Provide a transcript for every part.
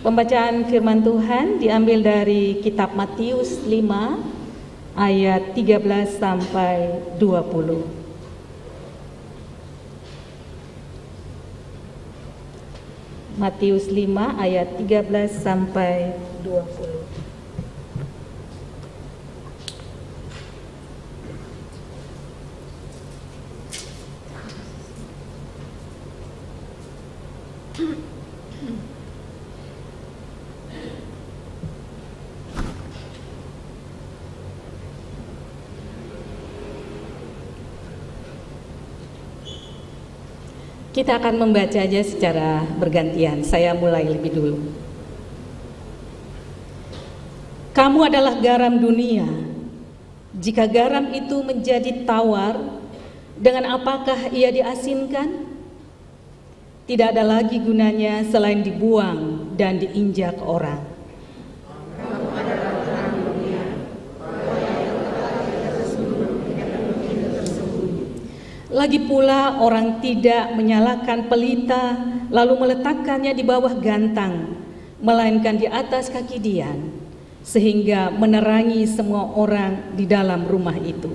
Pembacaan firman Tuhan diambil dari kitab Matius 5 ayat 13 sampai 20. Matius 5 ayat 13 sampai 20. Kita akan membacanya secara bergantian. Saya mulai lebih dulu. Kamu adalah garam dunia. Jika garam itu menjadi tawar, dengan apakah ia diasinkan? Tidak ada lagi gunanya selain dibuang dan diinjak orang. Lagi pula orang tidak menyalakan pelita lalu meletakkannya di bawah gantang, melainkan di atas kaki dian, sehingga menerangi semua orang di dalam rumah itu.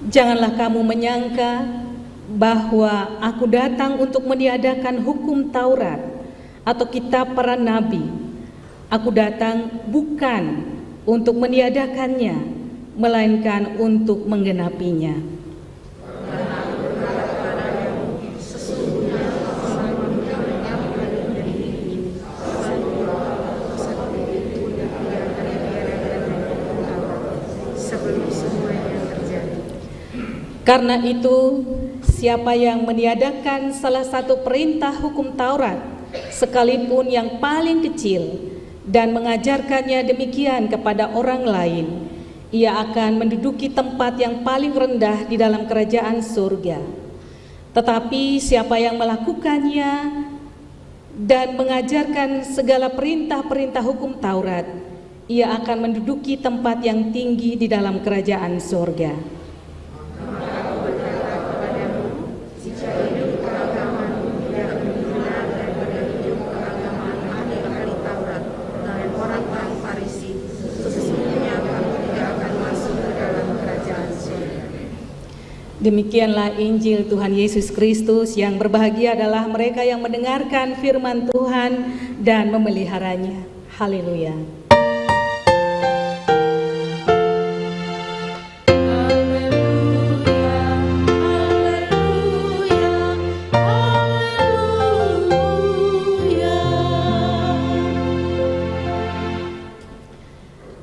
Janganlah kamu menyangka bahwa aku datang untuk meniadakan hukum Taurat atau kitab para nabi. Aku datang bukan untuk meniadakannya, melainkan untuk menggenapinya. Karena itu, siapa yang meniadakan salah satu perintah hukum Taurat, sekalipun yang paling kecil, dan mengajarkannya demikian kepada orang lain, ia akan menduduki tempat yang paling rendah di dalam kerajaan surga. Tetapi siapa yang melakukannya dan mengajarkan segala perintah-perintah hukum Taurat, ia akan menduduki tempat yang tinggi di dalam kerajaan surga. Demikianlah Injil Tuhan Yesus Kristus. Yang berbahagia adalah mereka yang mendengarkan firman Tuhan dan memeliharanya. Haleluya.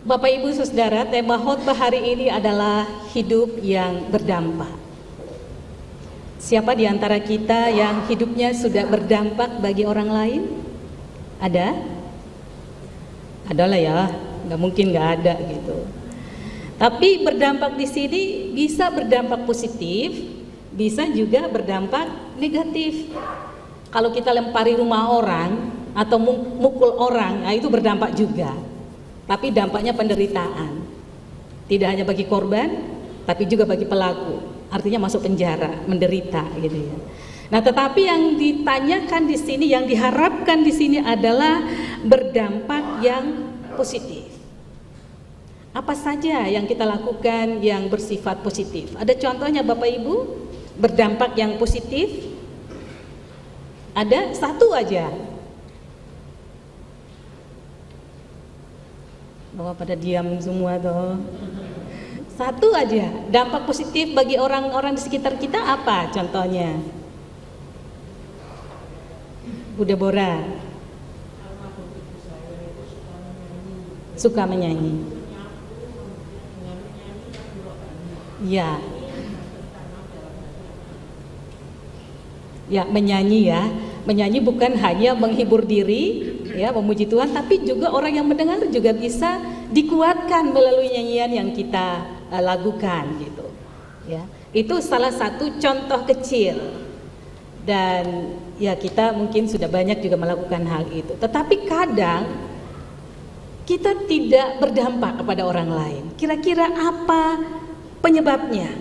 Bapak Ibu Saudara, tema khotbah hari ini adalah hidup yang berdampak. Siapa di antara kita yang hidupnya sudah berdampak bagi orang lain? Ada? Adalah ya, nggak mungkin nggak ada gitu. Tapi berdampak di sini bisa berdampak positif, bisa juga berdampak negatif. Kalau kita lempari rumah orang atau mukul orang, nah itu berdampak juga. Tapi dampaknya penderitaan. Tidak hanya bagi korban, tapi juga bagi pelaku. Artinya masuk penjara, menderita gitu ya. Nah, tetapi yang ditanyakan di sini, yang diharapkan di sini adalah berdampak yang positif. Apa saja yang kita lakukan yang bersifat positif? Ada contohnya Bapak Ibu? Berdampak yang positif? Ada satu aja. Bapak pada diam semua tuh. Satu aja, dampak positif bagi orang-orang di sekitar kita apa contohnya? Bu Deborah suka menyanyi. Ya. Ya, menyanyi ya. Menyanyi bukan hanya menghibur diri, ya, memuji Tuhan, tapi juga orang yang mendengar juga bisa dikuatkan melalui nyanyian yang kita lakukan gitu ya. Itu salah satu contoh kecil, dan ya kita mungkin sudah banyak juga melakukan hal itu. Tetapi kadang kita tidak berdampak kepada orang lain? Kira-kira apa penyebabnya?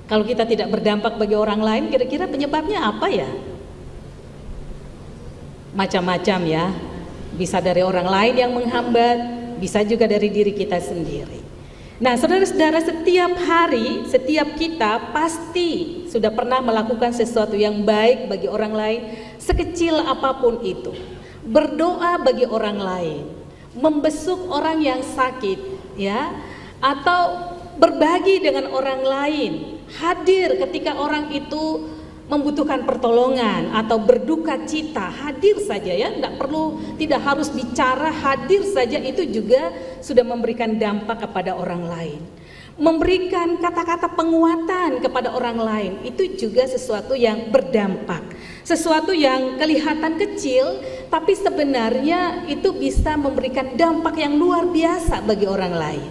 Kalau kita tidak berdampak bagi orang lain, kira-kira penyebabnya apa ya? Macam-macam ya. Bisa dari orang lain yang menghambat, bisa juga dari diri kita sendiri. Nah, saudara-saudara, setiap hari, setiap kita pasti sudah pernah melakukan sesuatu yang baik bagi orang lain, sekecil apapun itu. Berdoa bagi orang lain, membesuk orang yang sakit, ya, atau berbagi dengan orang lain, hadir ketika orang itu membutuhkan pertolongan atau berduka cita, hadir saja ya, tidak harus bicara, hadir saja itu juga sudah memberikan dampak kepada orang lain. Memberikan kata-kata penguatan kepada orang lain itu juga sesuatu yang berdampak, sesuatu yang kelihatan kecil tapi sebenarnya itu bisa memberikan dampak yang luar biasa bagi orang lain.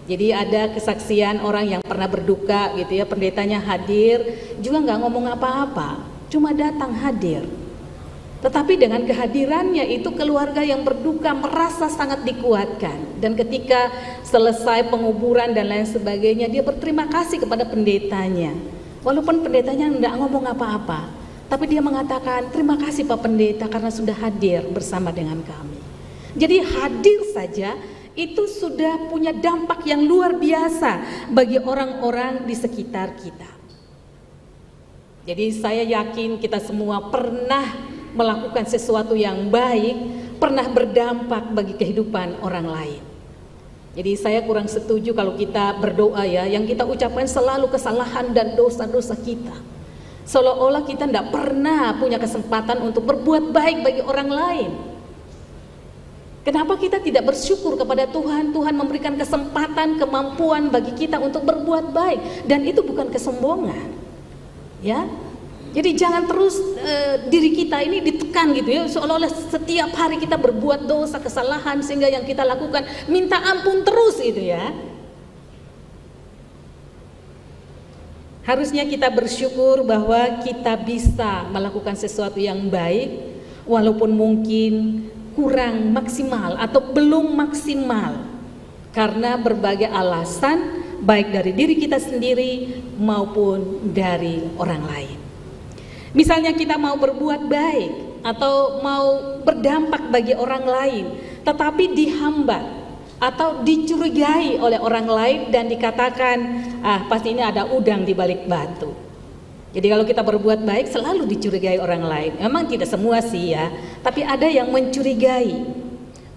Jadi ada kesaksian orang yang pernah berduka gitu ya, pendetanya hadir, juga nggak ngomong apa-apa, cuma datang hadir. Tetapi dengan kehadirannya itu keluarga yang berduka merasa sangat dikuatkan. Dan ketika selesai penguburan dan lain sebagainya, dia berterima kasih kepada pendetanya. Walaupun pendetanya nggak ngomong apa-apa, tapi dia mengatakan, terima kasih Pak Pendeta karena sudah hadir bersama dengan kami. Jadi hadir saja itu sudah punya dampak yang luar biasa bagi orang-orang di sekitar kita. Jadi saya yakin kita semua pernah melakukan sesuatu yang baik, pernah berdampak bagi kehidupan orang lain. Jadi saya kurang setuju kalau kita berdoa ya, yang kita ucapkan selalu kesalahan dan dosa-dosa kita. Seolah-olah kita tidak pernah punya kesempatan untuk berbuat baik bagi orang lain. Kenapa kita tidak bersyukur kepada Tuhan? Tuhan memberikan kesempatan, kemampuan bagi kita untuk berbuat baik, dan itu bukan kesombongan. Ya. Jadi jangan terus diri kita ini ditekan gitu ya, seolah-olah setiap hari kita berbuat dosa, kesalahan, sehingga yang kita lakukan minta ampun terus itu ya. Harusnya kita bersyukur bahwa kita bisa melakukan sesuatu yang baik, walaupun mungkin kurang maksimal atau belum maksimal karena berbagai alasan, baik dari diri kita sendiri maupun dari orang lain. Misalnya kita mau berbuat baik atau mau berdampak bagi orang lain, tetapi dihambat atau dicurigai oleh orang lain dan dikatakan, pasti ini ada udang di balik batu. Jadi kalau kita berbuat baik selalu dicurigai orang lain. Memang tidak semua sih ya, tapi ada yang mencurigai.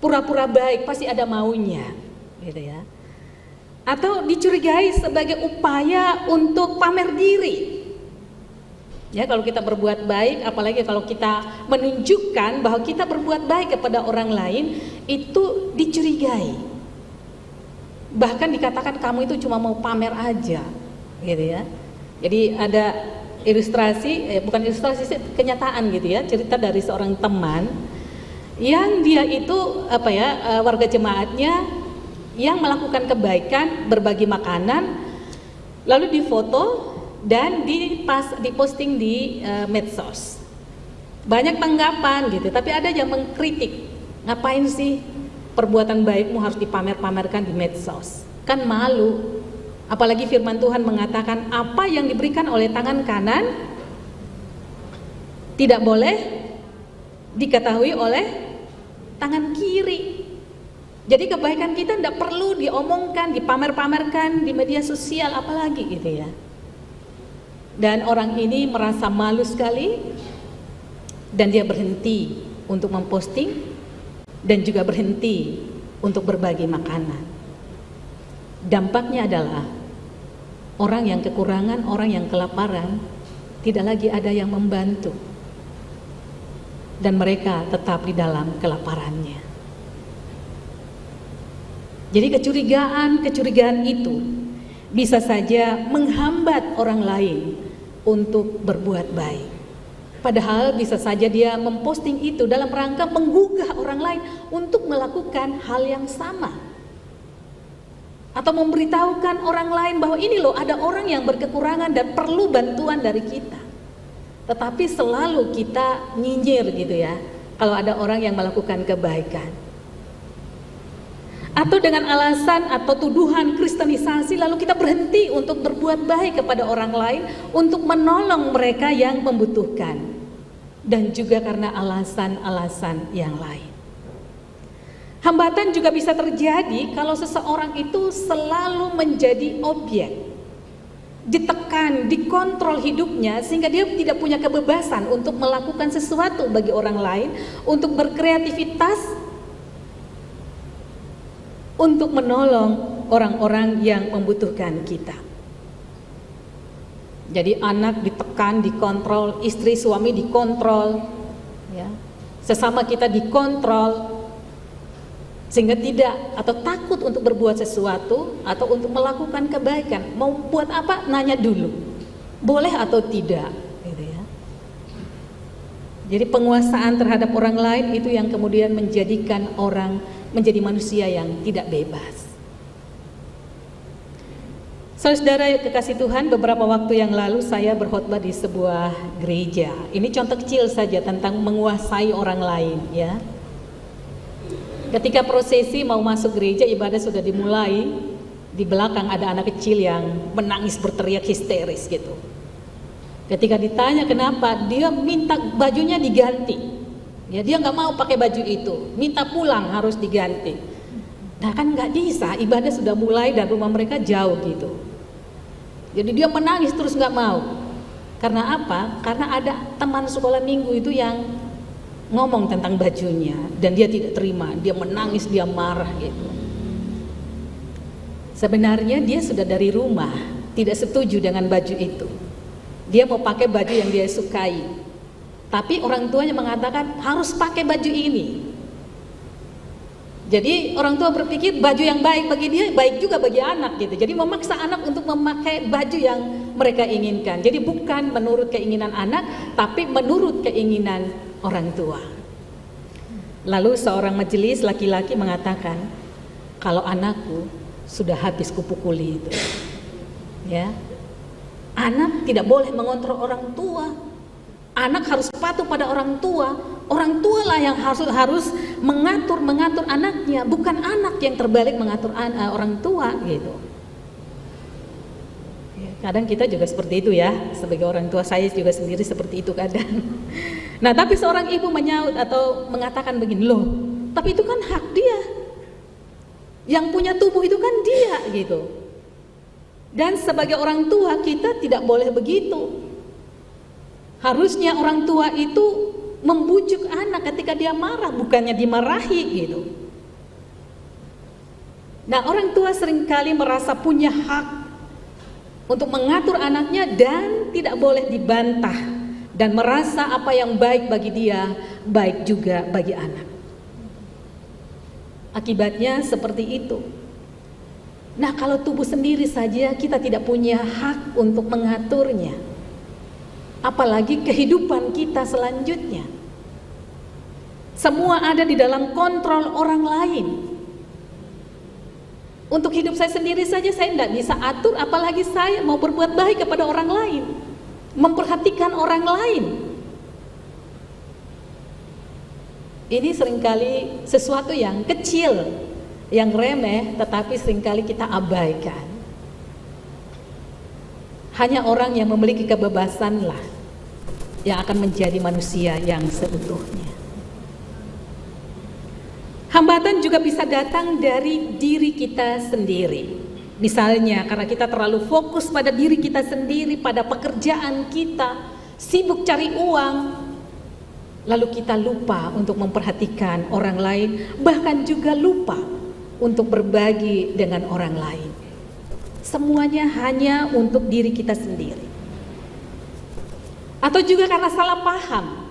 Pura-pura baik pasti ada maunya, gitu ya. Atau dicurigai sebagai upaya untuk pamer diri. Ya, kalau kita berbuat baik, apalagi kalau kita menunjukkan bahwa kita berbuat baik kepada orang lain, itu dicurigai. Bahkan dikatakan kamu itu cuma mau pamer aja, gitu ya. Jadi ada ilustrasi, bukan ilustrasi, kenyataan gitu ya, cerita dari seorang teman yang dia itu warga jemaatnya yang melakukan kebaikan, berbagi makanan, lalu difoto dan diposting di medsos. Banyak tanggapan gitu, tapi ada yang mengkritik, ngapain sih perbuatan baikmu harus dipamer-pamerkan di medsos, kan malu. Apalagi firman Tuhan mengatakan apa yang diberikan oleh tangan kanan tidak boleh diketahui oleh tangan kiri. Jadi kebaikan kita tidak perlu diomongkan, dipamer-pamerkan di media sosial apalagi gitu ya. Dan orang ini merasa malu sekali dan dia berhenti untuk memposting dan juga berhenti untuk berbagi makanan. Dampaknya adalah orang yang kekurangan, orang yang kelaparan, tidak lagi ada yang membantu. Dan mereka tetap di dalam kelaparannya. Jadi kecurigaan itu bisa saja menghambat orang lain untuk berbuat baik. Padahal bisa saja dia memposting itu dalam rangka menggugah orang lain untuk melakukan hal yang sama. Atau memberitahukan orang lain bahwa ini loh ada orang yang berkekurangan dan perlu bantuan dari kita. Tetapi selalu kita nyinyir gitu ya, kalau ada orang yang melakukan kebaikan. Atau dengan alasan atau tuduhan kristenisasi lalu kita berhenti untuk berbuat baik kepada orang lain, untuk menolong mereka yang membutuhkan, dan juga karena alasan-alasan yang lain. Hambatan juga bisa terjadi kalau seseorang itu selalu menjadi objek, ditekan, dikontrol hidupnya sehingga dia tidak punya kebebasan untuk melakukan sesuatu bagi orang lain, untuk berkreativitas, untuk menolong orang-orang yang membutuhkan kita. Jadi anak ditekan, dikontrol, istri suami dikontrol, ya. Sesama kita dikontrol, sehingga tidak atau takut untuk berbuat sesuatu atau untuk melakukan kebaikan. Mau buat apa? Nanya dulu, boleh atau tidak, gitu ya. Jadi penguasaan terhadap orang lain itu yang kemudian menjadikan orang menjadi manusia yang tidak bebas. Saudara kekasih Tuhan, beberapa waktu yang lalu saya berkhotbah di sebuah gereja. Ini contoh kecil saja tentang menguasai orang lain, ya. Ketika prosesi mau masuk gereja, ibadah sudah dimulai, di belakang ada anak kecil yang menangis berteriak histeris gitu. Ketika ditanya kenapa, dia minta bajunya diganti. Ya, dia nggak mau pakai baju itu, minta pulang harus diganti. Nah kan nggak bisa, ibadah sudah mulai dan rumah mereka jauh gitu. Jadi dia menangis terus nggak mau. Karena apa? Karena ada teman sekolah minggu itu yang ngomong tentang bajunya dan dia tidak terima, dia menangis, dia marah gitu. Sebenarnya dia sudah dari rumah tidak setuju dengan baju itu. Dia mau pakai baju yang dia sukai. Tapi orang tuanya mengatakan harus pakai baju ini. Jadi orang tua berpikir baju yang baik bagi dia baik juga bagi anak gitu. Jadi memaksa anak untuk memakai baju yang mereka inginkan. Jadi bukan menurut keinginan anak, tapi menurut keinginan orang tua. Lalu seorang majelis laki-laki mengatakan, kalau anakku sudah habis kupukuli itu, ya, anak tidak boleh mengontrol orang tua. Anak harus patuh pada orang tua. Orang tua lah yang harus mengatur anaknya, bukan anak yang terbalik mengatur orang tua gitu. Kadang kita juga seperti itu ya, sebagai orang tua. Saya juga sendiri seperti itu kadang. Nah tapi seorang ibu menyaut atau mengatakan begini, loh tapi itu kan hak dia, yang punya tubuh itu kan dia gitu. Dan sebagai orang tua kita tidak boleh begitu. Harusnya orang tua itu membujuk anak ketika dia marah, bukannya dimarahi gitu. Nah orang tua seringkali merasa punya hak untuk mengatur anaknya dan tidak boleh dibantah, dan merasa apa yang baik bagi dia baik juga bagi anak. Akibatnya seperti itu. Nah kalau tubuh sendiri saja kita tidak punya hak untuk mengaturnya, apalagi kehidupan kita selanjutnya. Semua ada di dalam kontrol orang lain. Untuk hidup saya sendiri saja saya tidak bisa atur, apalagi saya mau berbuat baik kepada orang lain, memperhatikan orang lain. Ini seringkali sesuatu yang kecil, yang remeh, tetapi seringkali kita abaikan. Hanya orang yang memiliki kebebasanlah yang akan menjadi manusia yang seutuhnya. Hambatan juga bisa datang dari diri kita sendiri. Misalnya karena kita terlalu fokus pada diri kita sendiri, pada pekerjaan kita, sibuk cari uang, lalu kita lupa untuk memperhatikan orang lain, bahkan juga lupa untuk berbagi dengan orang lain. Semuanya hanya untuk diri kita sendiri. Atau juga karena salah paham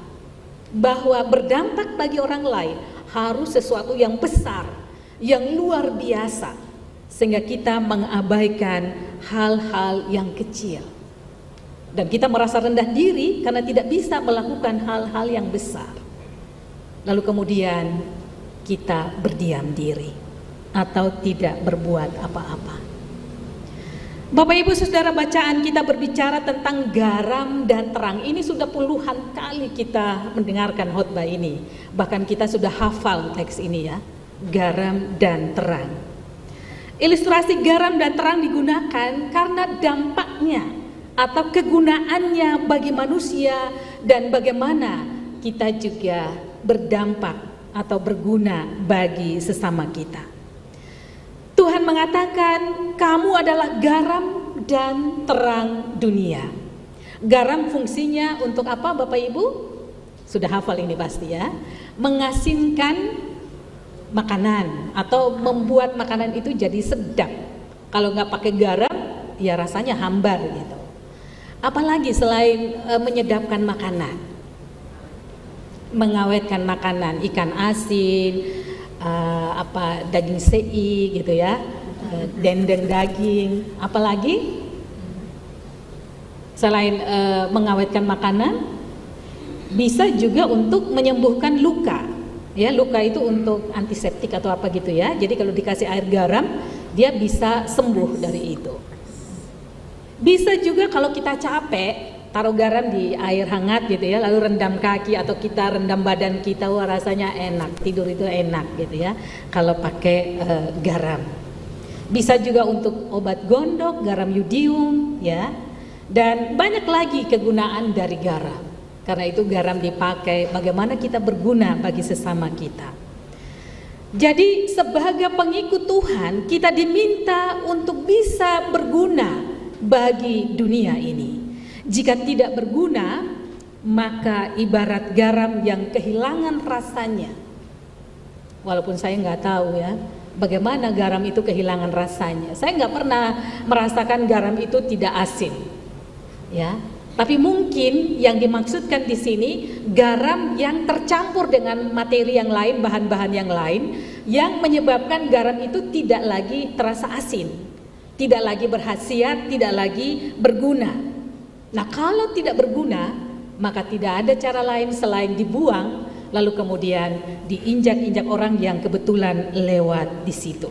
bahwa berdampak bagi orang lain harus sesuatu yang besar, yang luar biasa, sehingga kita mengabaikan hal-hal yang kecil. Dan kita merasa rendah diri karena tidak bisa melakukan hal-hal yang besar. Lalu kemudian kita berdiam diri atau tidak berbuat apa-apa. Bapak Ibu Saudara, bacaan kita berbicara tentang garam dan terang. Ini sudah puluhan kali kita mendengarkan khotbah ini. Bahkan kita sudah hafal teks ini ya. Garam dan terang. Ilustrasi garam dan terang digunakan karena dampaknya atau kegunaannya bagi manusia dan bagaimana kita juga berdampak atau berguna bagi sesama kita. Tuhan mengatakan kamu adalah garam dan terang dunia. Garam fungsinya untuk apa Bapak Ibu? Sudah hafal ini pasti ya. Mengasinkan makanan atau membuat makanan itu jadi sedap. Kalau nggak pakai garam ya rasanya hambar gitu. Apalagi selain menyedapkan makanan, mengawetkan makanan, ikan asin, daging sei gitu ya, dendeng daging, apalagi selain mengawetkan makanan, bisa juga untuk menyembuhkan luka. Ya, luka itu untuk antiseptik atau apa gitu ya. Jadi kalau dikasih air garam, dia bisa sembuh dari itu. Bisa juga kalau kita capek, taruh garam di air hangat gitu ya, lalu rendam kaki atau kita rendam badan kita, wah rasanya enak, tidur itu enak gitu ya kalau pakai garam. Bisa juga untuk obat gondok, garam yudium ya, dan banyak lagi kegunaan dari garam. Karena itu garam dipakai bagaimana kita berguna bagi sesama kita. Jadi sebagai pengikut Tuhan, kita diminta untuk bisa berguna bagi dunia ini. Jika tidak berguna, maka ibarat garam yang kehilangan rasanya. Walaupun saya nggak tahu ya, bagaimana garam itu kehilangan rasanya. Saya nggak pernah merasakan garam itu tidak asin, ya. Tapi mungkin yang dimaksudkan di sini garam yang tercampur dengan materi yang lain, bahan-bahan yang lain, yang menyebabkan garam itu tidak lagi terasa asin, tidak lagi berkhasiat, tidak lagi berguna. Nah, kalau tidak berguna, maka tidak ada cara lain selain dibuang, lalu kemudian diinjak-injak orang yang kebetulan lewat di situ.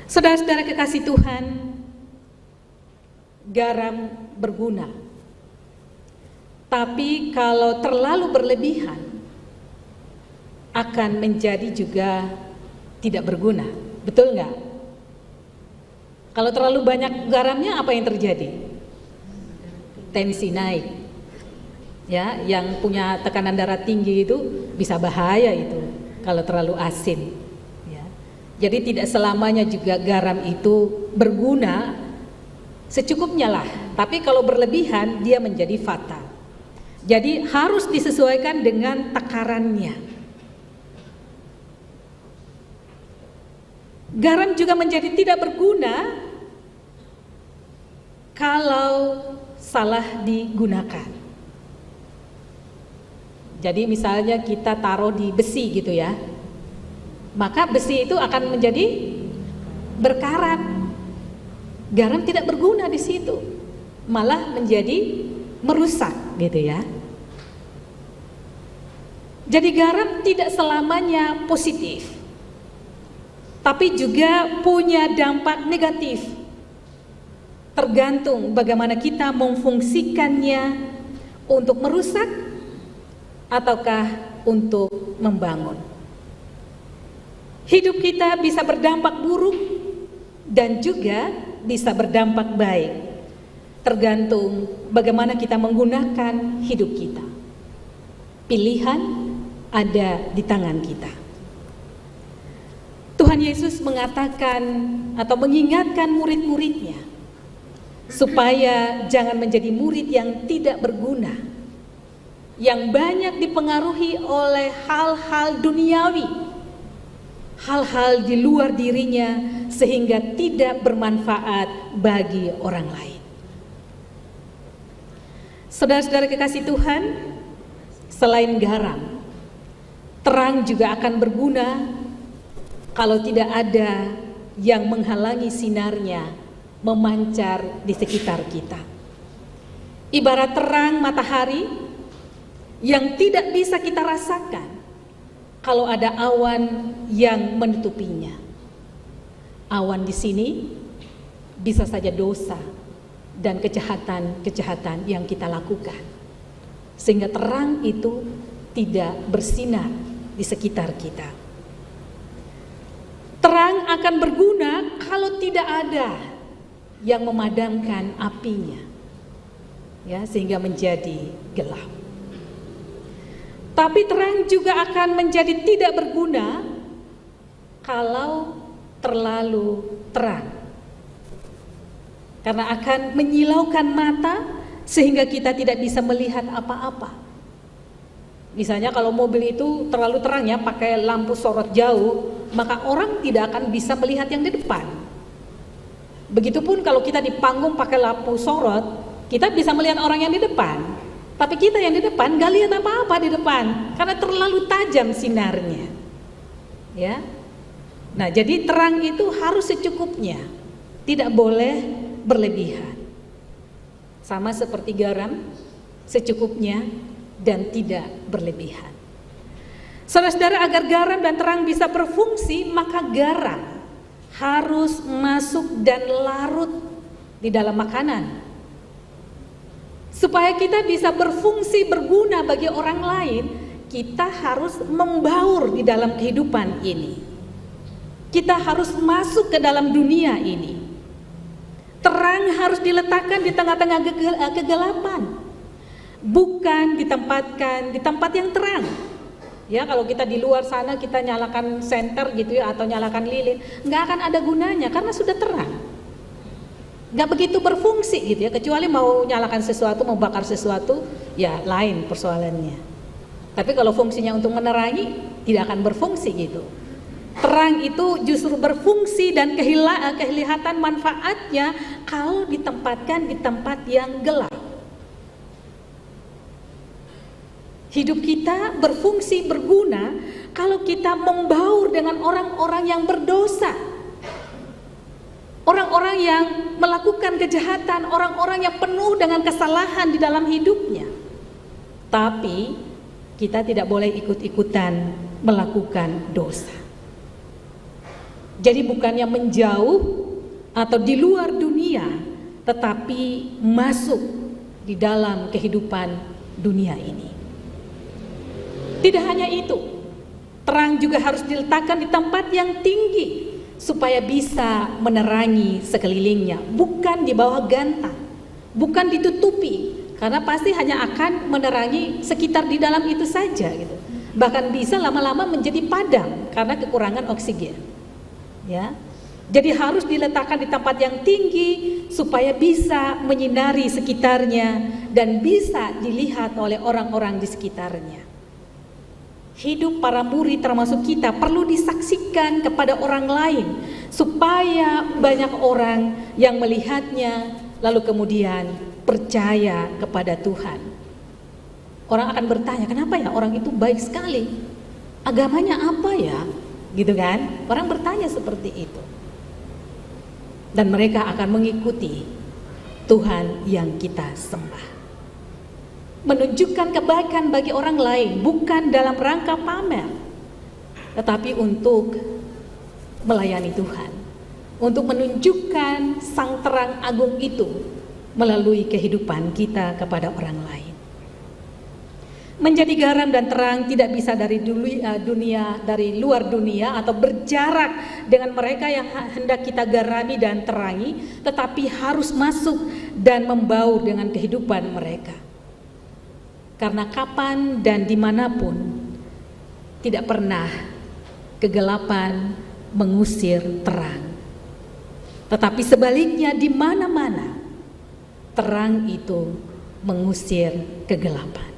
Saudara-saudara kekasih Tuhan, garam berguna. Tapi kalau terlalu berlebihan, akan menjadi juga tidak berguna. Betul nggak? Kalau terlalu banyak garamnya, apa yang terjadi? Tensi naik, ya, yang punya tekanan darah tinggi itu bisa bahaya itu kalau terlalu asin, ya. Jadi tidak selamanya juga garam itu berguna, secukupnya lah. Tapi kalau berlebihan dia menjadi fatal. Jadi harus disesuaikan dengan takarannya. Garam juga menjadi tidak berguna kalau salah digunakan. Jadi misalnya kita taruh di besi gitu ya, maka besi itu akan menjadi berkarat. Garam tidak berguna di situ, malah menjadi merusak gitu ya. Jadi garam tidak selamanya positif, tapi juga punya dampak negatif. Tergantung bagaimana kita memfungsikannya untuk merusak ataukah untuk membangun. Hidup kita bisa berdampak buruk dan juga bisa berdampak baik. Tergantung bagaimana kita menggunakan hidup kita. Pilihan ada di tangan kita. Tuhan Yesus mengatakan atau mengingatkan murid-muridnya supaya jangan menjadi murid yang tidak berguna, yang banyak dipengaruhi oleh hal-hal duniawi, hal-hal di luar dirinya sehingga tidak bermanfaat bagi orang lain. Saudara-saudara kekasih Tuhan, selain garam, terang juga akan berguna kalau tidak ada yang menghalangi sinarnya memancar di sekitar kita. Ibarat terang matahari yang tidak bisa kita rasakan kalau ada awan yang menutupinya. Awan di sini bisa saja dosa dan kejahatan-kejahatan yang kita lakukan. Sehingga terang itu tidak bersinar di sekitar kita. Terang akan berguna kalau tidak ada yang memadamkan apinya, ya, sehingga menjadi gelap. Tapi terang juga akan menjadi tidak berguna kalau terlalu terang, karena akan menyilaukan mata sehingga kita tidak bisa melihat apa-apa. Misalnya kalau mobil itu terlalu terang, ya, pakai lampu sorot jauh, maka orang tidak akan bisa melihat yang di depan. Begitupun kalau kita di panggung pakai lampu sorot, kita bisa melihat orang yang di depan, tapi kita yang di depan gak lihat apa-apa di depan karena terlalu tajam sinarnya, ya. Nah, jadi terang itu harus secukupnya, tidak boleh berlebihan. Sama seperti garam, secukupnya dan tidak berlebihan. Saudara-saudara, agar garam dan terang bisa berfungsi, maka garam harus masuk dan larut di dalam makanan. Supaya kita bisa berfungsi, berguna bagi orang lain, kita harus membaur di dalam kehidupan ini. Kita harus masuk ke dalam dunia ini. Terang harus diletakkan di tengah-tengah kegelapan, bukan ditempatkan di tempat yang terang. Ya, kalau kita di luar sana kita nyalakan senter gitu ya, atau nyalakan lilin, nggak akan ada gunanya karena sudah terang. Nggak begitu berfungsi gitu ya, kecuali mau nyalakan sesuatu, mau bakar sesuatu, ya lain persoalannya. Tapi kalau fungsinya untuk menerangi, tidak akan berfungsi gitu. Terang itu justru berfungsi dan kelihatan manfaatnya kalau ditempatkan di tempat yang gelap. Hidup kita berfungsi, berguna kalau kita membaur dengan orang-orang yang berdosa, orang-orang yang melakukan kejahatan, orang-orang yang penuh dengan kesalahan di dalam hidupnya. Tapi kita tidak boleh ikut-ikutan melakukan dosa. Jadi bukannya menjauh atau di luar dunia, tetapi masuk di dalam kehidupan dunia ini. Tidak hanya itu, terang juga harus diletakkan di tempat yang tinggi supaya bisa menerangi sekelilingnya, bukan di bawah gantang, bukan ditutupi, karena pasti hanya akan menerangi sekitar di dalam itu saja gitu. Bahkan bisa lama-lama menjadi padam karena kekurangan oksigen. Ya. Jadi harus diletakkan di tempat yang tinggi supaya bisa menyinari sekitarnya dan bisa dilihat oleh orang-orang di sekitarnya. Hidup para murid termasuk kita perlu disaksikan kepada orang lain supaya banyak orang yang melihatnya lalu kemudian percaya kepada Tuhan. Orang akan bertanya, kenapa ya orang itu baik sekali? Agamanya apa ya? Gitu kan? Orang bertanya seperti itu. Dan mereka akan mengikuti Tuhan yang kita sembah. Menunjukkan kebaikan bagi orang lain bukan dalam rangka pamer, tetapi untuk melayani Tuhan, untuk menunjukkan sang terang agung itu melalui kehidupan kita kepada orang lain. Menjadi garam dan terang tidak bisa dari luar dunia atau berjarak dengan mereka yang hendak kita garami dan terangi, tetapi harus masuk dan membaur dengan kehidupan mereka. Karena kapan dan dimanapun tidak pernah kegelapan mengusir terang, tetapi sebaliknya di mana-mana terang itu mengusir kegelapan.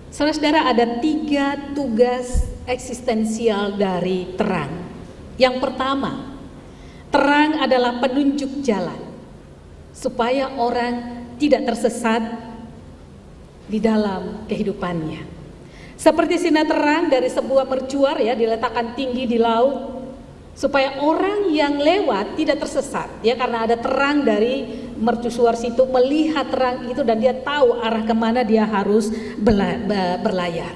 Saudara-saudara, ada 3 tugas eksistensial dari terang. Yang pertama, terang adalah penunjuk jalan supaya orang tidak tersesat di dalam kehidupannya. Seperti sinar terang dari sebuah mercusuar ya, diletakkan tinggi di laut supaya orang yang lewat tidak tersesat ya, karena ada terang dari mercusuar situ, melihat terang itu dan dia tahu arah kemana dia harus berlayar.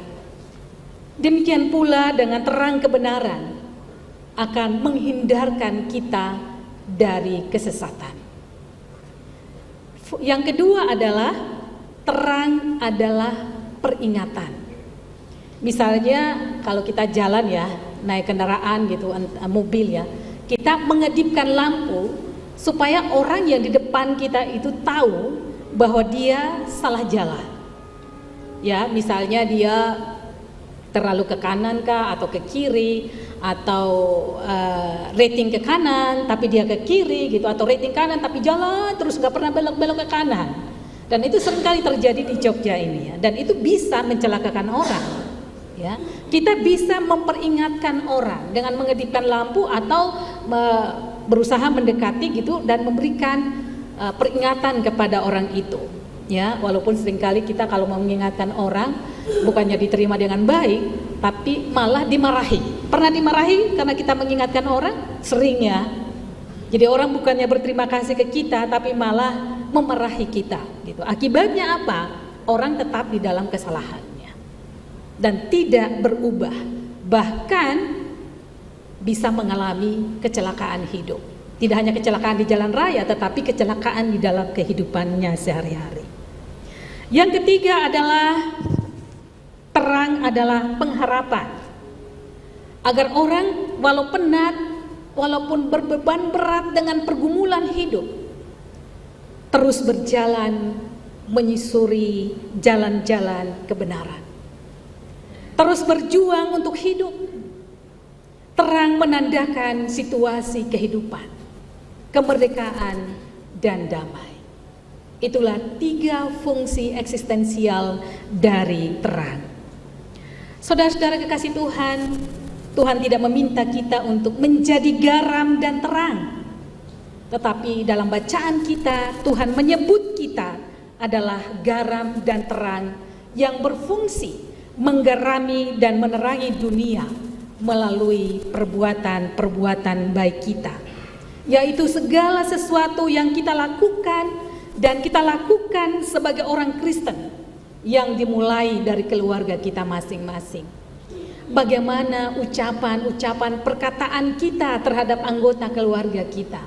Demikian pula dengan terang kebenaran akan menghindarkan kita dari kesesatan. Yang kedua adalah terang adalah peringatan. Misalnya kalau kita jalan ya, naik kendaraan gitu, mobil ya, kita mengedipkan lampu supaya orang yang di depan kita itu tahu bahwa dia salah jalan. Ya, misalnya dia terlalu ke kanan kah atau ke kiri, atau rating ke kanan tapi dia ke kiri gitu, atau rating kanan tapi jalan terus nggak pernah belok-belok ke kanan. Dan itu seringkali terjadi di Jogja ini ya, dan itu bisa mencelakakan orang ya. Kita bisa memperingatkan orang dengan mengedipkan lampu atau berusaha mendekati gitu dan memberikan peringatan kepada orang itu ya. Walaupun seringkali kita kalau mau mengingatkan orang bukannya diterima dengan baik, tapi malah dimarahi. Pernah dimarahi karena kita mengingatkan orang? Sering ya. Jadi orang bukannya berterima kasih ke kita, tapi malah memarahi kita gitu. Akibatnya apa? Orang tetap di dalam kesalahannya dan tidak berubah, bahkan bisa mengalami kecelakaan hidup. Tidak hanya kecelakaan di jalan raya, tetapi kecelakaan di dalam kehidupannya sehari-hari. Yang ketiga adalah terang adalah pengharapan. Agar orang walau penat, walaupun berbeban berat dengan pergumulan hidup, terus berjalan menyusuri jalan-jalan kebenaran. Terus berjuang untuk hidup. Terang menandakan situasi kehidupan, kemerdekaan, dan damai. Itulah 3 fungsi eksistensial dari terang. Saudara-saudara kekasih Tuhan, Tuhan tidak meminta kita untuk menjadi garam dan terang. Tetapi dalam bacaan kita, Tuhan menyebut kita adalah garam dan terang yang berfungsi menggarami dan menerangi dunia melalui perbuatan-perbuatan baik kita, yaitu segala sesuatu yang kita lakukan dan kita lakukan sebagai orang Kristen yang dimulai dari keluarga kita masing-masing. Bagaimana ucapan-ucapan perkataan kita terhadap anggota keluarga kita.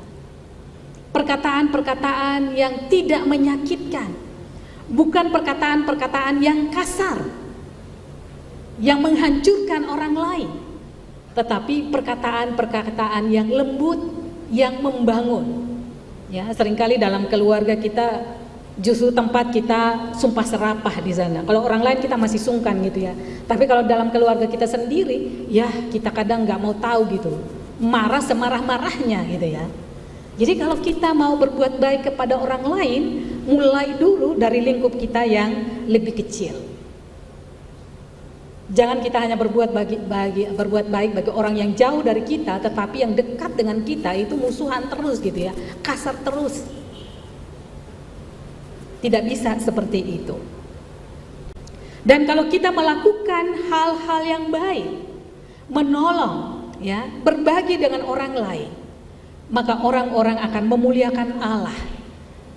Perkataan-perkataan yang tidak menyakitkan, bukan perkataan-perkataan yang kasar, yang menghancurkan orang lain, tetapi perkataan-perkataan yang lembut, yang membangun. Ya, seringkali dalam keluarga kita justru tempat kita sumpah serapah di sana. Kalau orang lain kita masih sungkan gitu ya. Tapi kalau dalam keluarga kita sendiri, ya kita kadang nggak mau tahu gitu. Marah semarah-marahnya gitu ya. Jadi kalau kita mau berbuat baik kepada orang lain, mulai dulu dari lingkup kita yang lebih kecil. Jangan kita hanya berbuat baik bagi orang yang jauh dari kita, tetapi yang dekat dengan kita itu musuhan terus gitu ya, kasar terus. Tidak bisa seperti itu. Dan kalau kita melakukan hal-hal yang baik, menolong, ya, berbagi dengan orang lain, maka orang-orang akan memuliakan Allah.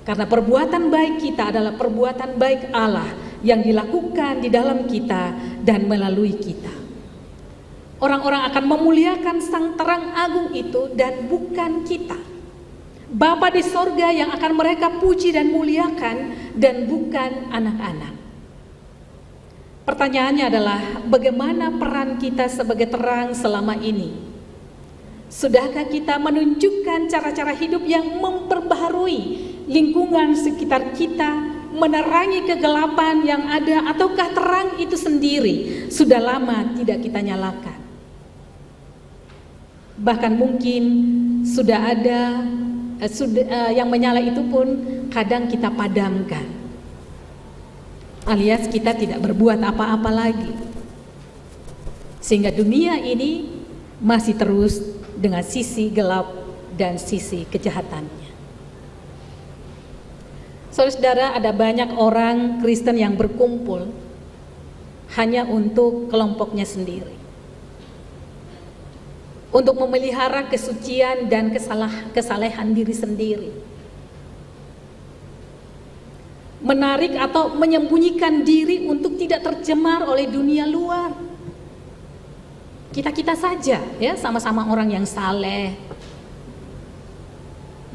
Karena perbuatan baik kita adalah perbuatan baik Allah yang dilakukan di dalam kita dan melalui kita. Orang-orang akan memuliakan Sang Terang Agung itu dan bukan kita. Bapa di sorga yang akan mereka puji dan muliakan dan bukan anak-anak. Pertanyaannya adalah bagaimana peran kita sebagai terang selama ini? Sudahkah kita menunjukkan cara-cara hidup yang memperbaharui lingkungan sekitar kita, menerangi kegelapan yang ada, ataukah terang itu sendiri sudah lama tidak kita nyalakan? Bahkan mungkin sudah ada yang menyala itu pun kadang kita padamkan, alias kita tidak berbuat apa-apa lagi, sehingga dunia ini masih terus dengan sisi gelap dan sisi kejahatannya. Saudara-saudara, ada banyak orang Kristen yang berkumpul hanya untuk kelompoknya sendiri, untuk memelihara kesucian dan kesalehan diri sendiri, menarik atau menyembunyikan diri untuk tidak tercemar oleh dunia luar. Kita saja ya, sama-sama orang yang saleh,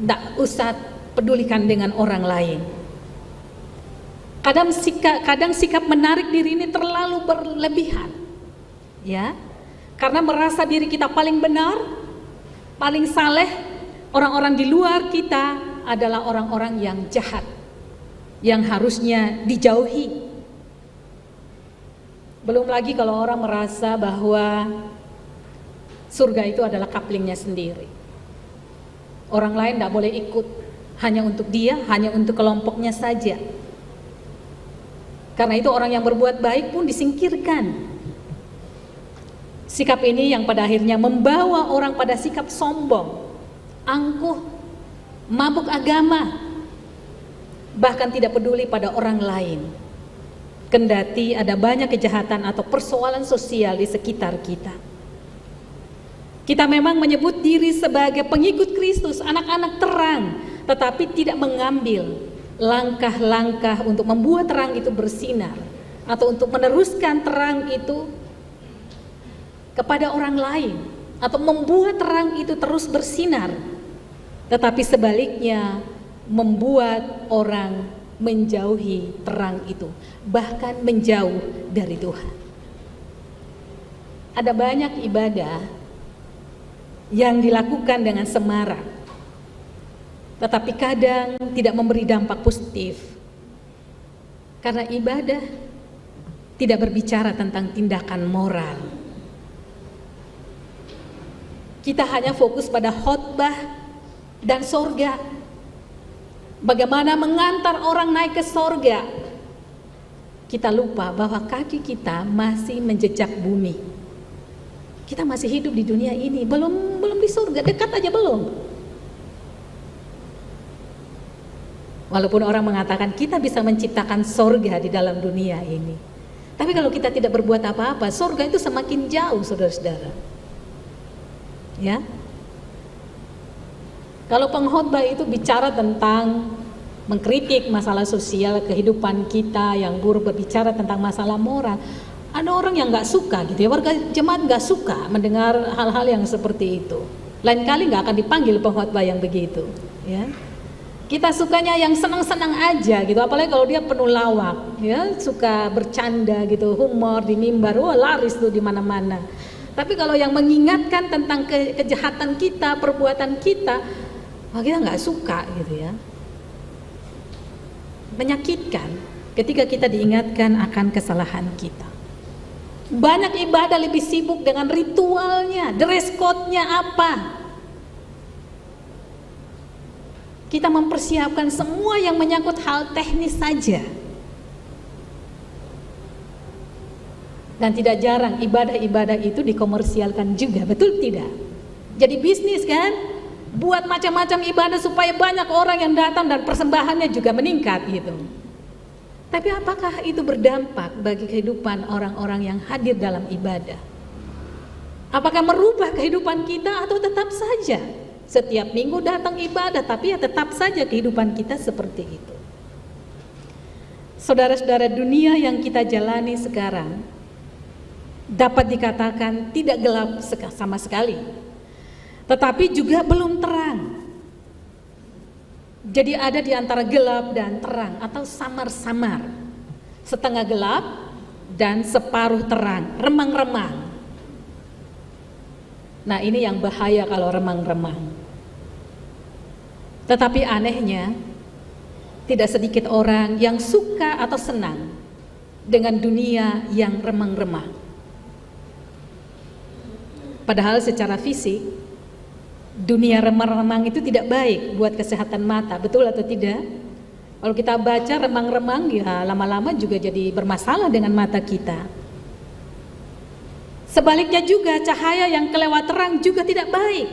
Tidak usah pedulikan dengan orang lain. Kadang sikap menarik diri ini terlalu berlebihan, ya, karena merasa diri kita paling benar, paling saleh. Orang-orang di luar kita adalah orang-orang yang jahat, yang harusnya dijauhi. Belum lagi kalau orang merasa bahwa surga itu adalah kaplingnya sendiri. Orang lain tidak boleh ikut, hanya untuk dia, hanya untuk kelompoknya saja. Karena itu orang yang berbuat baik pun disingkirkan. Sikap ini yang pada akhirnya membawa orang pada sikap sombong, angkuh, mabuk agama, bahkan tidak peduli pada orang lain. Kendati ada banyak kejahatan atau persoalan sosial di sekitar kita. Kita memang menyebut diri sebagai pengikut Kristus, anak-anak terang, tetapi tidak mengambil langkah-langkah untuk membuat terang itu bersinar, atau untuk meneruskan terang itu kepada orang lain, atau membuat terang itu terus bersinar, tetapi sebaliknya membuat orang menjauhi terang itu, bahkan menjauh dari Tuhan. Ada banyak ibadah yang dilakukan dengan semarak, tetapi kadang tidak memberi dampak positif, karena ibadah tidak berbicara tentang tindakan moral. Kita hanya fokus pada khotbah dan sorga, bagaimana mengantar orang naik ke sorga. Kita lupa bahwa kaki kita masih menjejak bumi. Kita masih hidup di dunia ini, belum di surga, dekat aja belum. Walaupun orang mengatakan kita bisa menciptakan sorga di dalam dunia ini, tapi kalau kita tidak berbuat apa-apa, sorga itu semakin jauh, saudara-saudara. Ya, kalau pengkhotbah itu bicara tentang mengkritik masalah sosial kehidupan kita yang buruk, berbicara tentang masalah moral, ada orang yang nggak suka gitu ya, warga jemaat nggak suka mendengar hal-hal yang seperti itu. Lain kali nggak akan dipanggil pengkhotbah yang begitu, ya. Kita sukanya yang senang-senang aja gitu, apalagi kalau dia penuh lawak, ya, suka bercanda gitu, humor di mimbar, wah laris tuh di mana-mana. Tapi kalau yang mengingatkan tentang kejahatan kita, perbuatan kita, wah kita nggak suka gitu ya. Menyakitkan ketika kita diingatkan akan kesalahan kita. Banyak ibadah lebih sibuk dengan ritualnya, dress code-nya apa. Kita mempersiapkan semua yang menyangkut hal teknis saja. Dan tidak jarang ibadah-ibadah itu dikomersialkan juga, betul tidak? Jadi bisnis kan? Buat macam-macam ibadah supaya banyak orang yang datang dan persembahannya juga meningkat gitu. Tapi apakah itu berdampak bagi kehidupan orang-orang yang hadir dalam ibadah? Apakah merubah kehidupan kita atau tetap saja setiap minggu datang ibadah, tapi ya tetap saja kehidupan kita seperti itu? Saudara-saudara, dunia yang kita jalani sekarang dapat dikatakan tidak gelap sama sekali, tetapi juga belum terang. Jadi ada di antara gelap dan terang, atau samar-samar, setengah gelap dan separuh terang, remang-remang. Nah, ini yang bahaya kalau remang-remang. Tetapi anehnya, tidak sedikit orang yang suka atau senang dengan dunia yang remang-remang. Padahal secara fisik, dunia remang-remang itu tidak baik buat kesehatan mata, betul atau tidak? Kalau kita baca remang-remang, ya lama-lama juga jadi bermasalah dengan mata kita. Sebaliknya juga, cahaya yang kelewat terang juga tidak baik,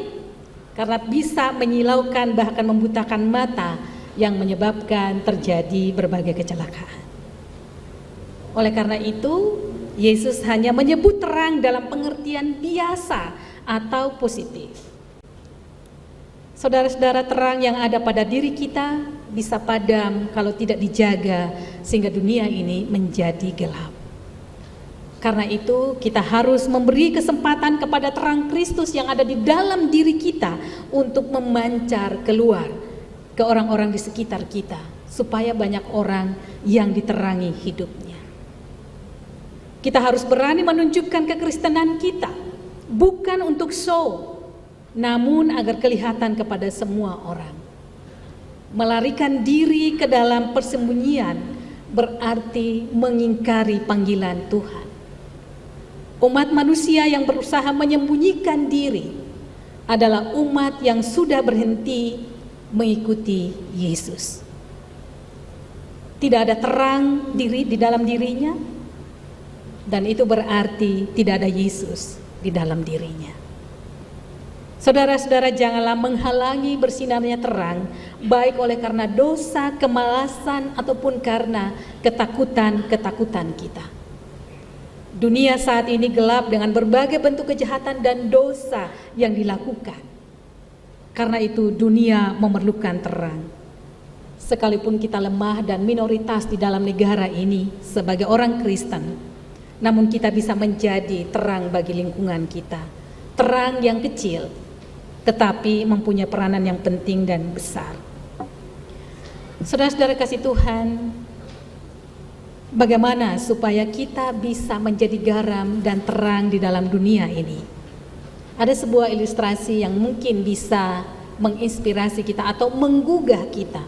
karena bisa menyilaukan bahkan membutakan mata yang menyebabkan terjadi berbagai kecelakaan. Oleh karena itu, Yesus hanya menyebut terang dalam pengertian biasa atau positif. Saudara-saudara, terang yang ada pada diri kita bisa padam kalau tidak dijaga, sehingga dunia ini menjadi gelap. Karena itu kita harus memberi kesempatan kepada terang Kristus yang ada di dalam diri kita untuk memancar keluar ke orang-orang di sekitar kita, supaya banyak orang yang diterangi hidupnya. Kita harus berani menunjukkan kekristenan kita, bukan untuk show, namun agar kelihatan kepada semua orang. Melarikan diri ke dalam persembunyian berarti mengingkari panggilan Tuhan. Umat manusia yang berusaha menyembunyikan diri adalah umat yang sudah berhenti mengikuti Yesus. Tidak ada terang diri di dalam dirinya, dan itu berarti tidak ada Yesus di dalam dirinya. Saudara-saudara, janganlah menghalangi bersinarnya terang, baik oleh karena dosa, kemalasan, ataupun karena ketakutan-ketakutan kita. Dunia saat ini gelap dengan berbagai bentuk kejahatan dan dosa yang dilakukan. Karena itu dunia memerlukan terang. Sekalipun kita lemah dan minoritas di dalam negara ini sebagai orang Kristen, namun kita bisa menjadi terang bagi lingkungan kita. Terang yang kecil, tetapi mempunyai peranan yang penting dan besar. Saudara-saudara kasih Tuhan, bagaimana supaya kita bisa menjadi garam dan terang di dalam dunia ini? Ada sebuah ilustrasi yang mungkin bisa menginspirasi kita atau menggugah kita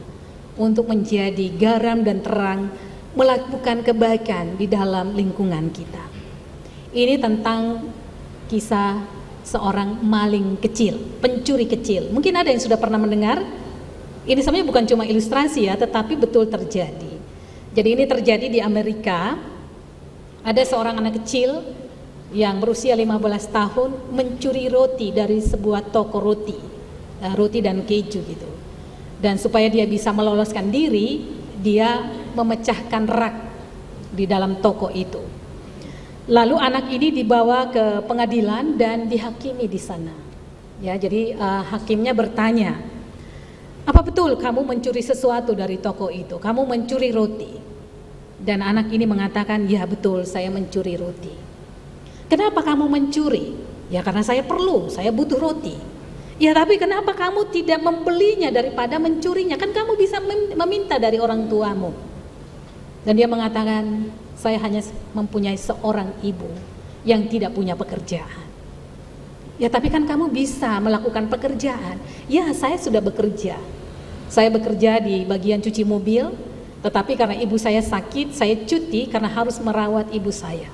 untuk menjadi garam dan terang, melakukan kebaikan di dalam lingkungan kita. Ini tentang kisah seorang maling kecil, pencuri kecil. Mungkin ada yang sudah pernah mendengar. Ini sebenarnya bukan cuma ilustrasi ya, tetapi betul terjadi. Jadi ini terjadi di Amerika. Ada seorang anak kecil yang berusia 15 tahun mencuri roti dari sebuah toko roti, roti dan keju gitu. Dan supaya dia bisa meloloskan diri, dia memecahkan rak di dalam toko itu. Lalu anak ini dibawa ke pengadilan dan dihakimi di sana. Ya, jadi hakimnya bertanya, apa betul kamu mencuri sesuatu dari toko itu? Kamu mencuri roti? Dan anak ini mengatakan, ya betul, saya mencuri roti. Kenapa kamu mencuri? Ya karena saya perlu, saya butuh roti. Ya tapi kenapa kamu tidak membelinya daripada mencurinya? Kan kamu bisa meminta dari orang tuamu. Dan dia mengatakan, saya hanya mempunyai seorang ibu yang tidak punya pekerjaan. Ya tapi kan kamu bisa melakukan pekerjaan. Ya saya sudah bekerja. Saya bekerja di bagian cuci mobil, tetapi karena ibu saya sakit, saya cuti karena harus merawat ibu saya.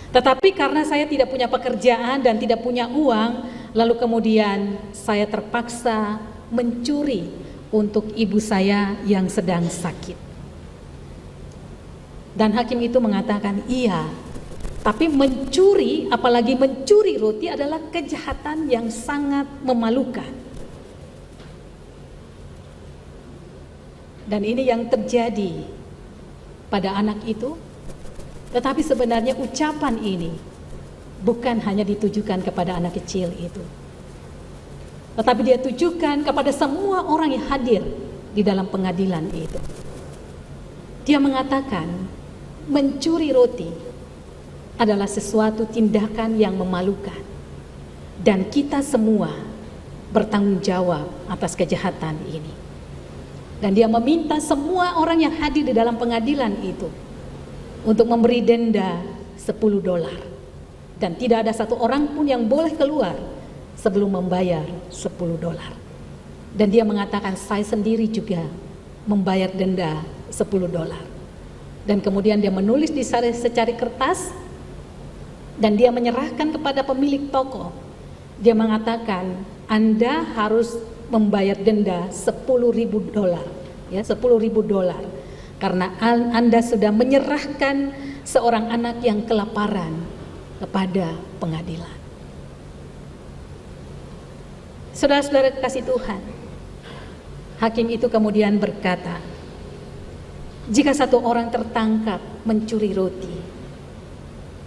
Tetapi karena saya tidak punya pekerjaan dan tidak punya uang, lalu kemudian saya terpaksa mencuri untuk ibu saya yang sedang sakit. Dan hakim itu mengatakan, iya, tapi mencuri, apalagi mencuri roti adalah kejahatan yang sangat memalukan. Dan ini yang terjadi pada anak itu. Tetapi sebenarnya ucapan ini bukan hanya ditujukan kepada anak kecil itu, tetapi dia tujukan kepada semua orang yang hadir di dalam pengadilan itu. Dia mengatakan, mencuri roti adalah sesuatu tindakan yang memalukan, dan kita semua bertanggung jawab atas kejahatan ini. Dan dia meminta semua orang yang hadir di dalam pengadilan itu untuk memberi denda $10. Dan tidak ada satu orang pun yang boleh keluar sebelum membayar $10. Dan dia mengatakan, saya sendiri juga membayar denda $10. Dan kemudian dia menulis di secari kertas dan dia menyerahkan kepada pemilik toko. Dia mengatakan, Anda harus membayar denda $10.000, ya, $10.000, karena Anda sudah menyerahkan seorang anak yang kelaparan kepada pengadilan. Saudara-saudara kasih Tuhan, hakim itu kemudian berkata, jika satu orang tertangkap mencuri roti,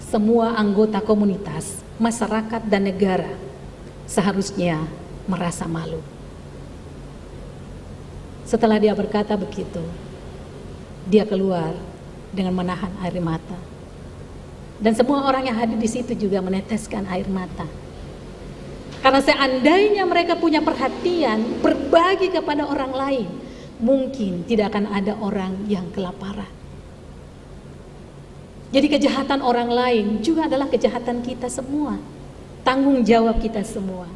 semua anggota komunitas, masyarakat dan negara seharusnya merasa malu. Setelah dia berkata begitu, dia keluar dengan menahan air mata. Dan semua orang yang hadir di situ juga meneteskan air mata. Karena seandainya mereka punya perhatian, berbagi kepada orang lain, mungkin tidak akan ada orang yang kelaparan. Jadi kejahatan orang lain juga adalah kejahatan kita semua, tanggung jawab kita semua.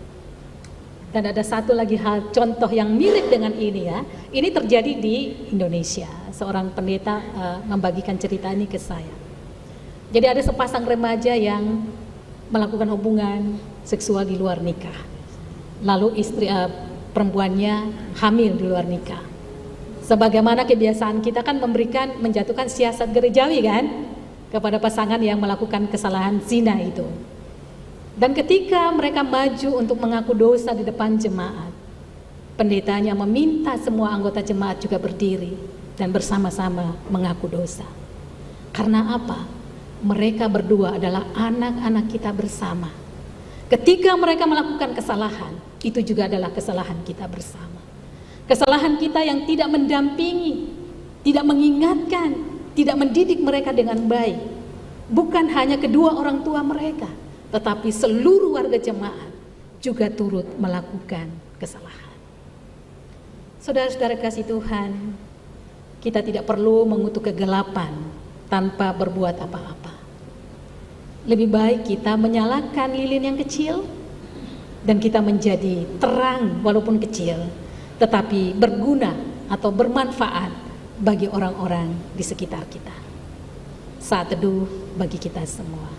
Dan ada satu lagi hal, contoh yang mirip dengan ini ya. Ini terjadi di Indonesia. Seorang pendeta membagikan cerita ini ke saya. Jadi ada sepasang remaja yang melakukan hubungan seksual di luar nikah. Lalu istri perempuannya hamil di luar nikah. Sebagaimana kebiasaan kita kan menjatuhkan siasat gerejawi kan kepada pasangan yang melakukan kesalahan zina itu. Dan ketika mereka maju untuk mengaku dosa di depan jemaat, pendetanya meminta semua anggota jemaat juga berdiri dan bersama-sama mengaku dosa. Karena apa? Mereka berdua adalah anak-anak kita bersama. Ketika mereka melakukan kesalahan, itu juga adalah kesalahan kita bersama. Kesalahan kita yang tidak mendampingi, tidak mengingatkan, tidak mendidik mereka dengan baik. Bukan hanya kedua orang tua mereka, tetapi seluruh warga jemaat juga turut melakukan kesalahan. Saudara-saudara kasih Tuhan, kita tidak perlu mengutuk kegelapan tanpa berbuat apa-apa. Lebih baik kita menyalakan lilin yang kecil dan kita menjadi terang walaupun kecil, tetapi berguna atau bermanfaat bagi orang-orang di sekitar kita. Saat teduh bagi kita semua.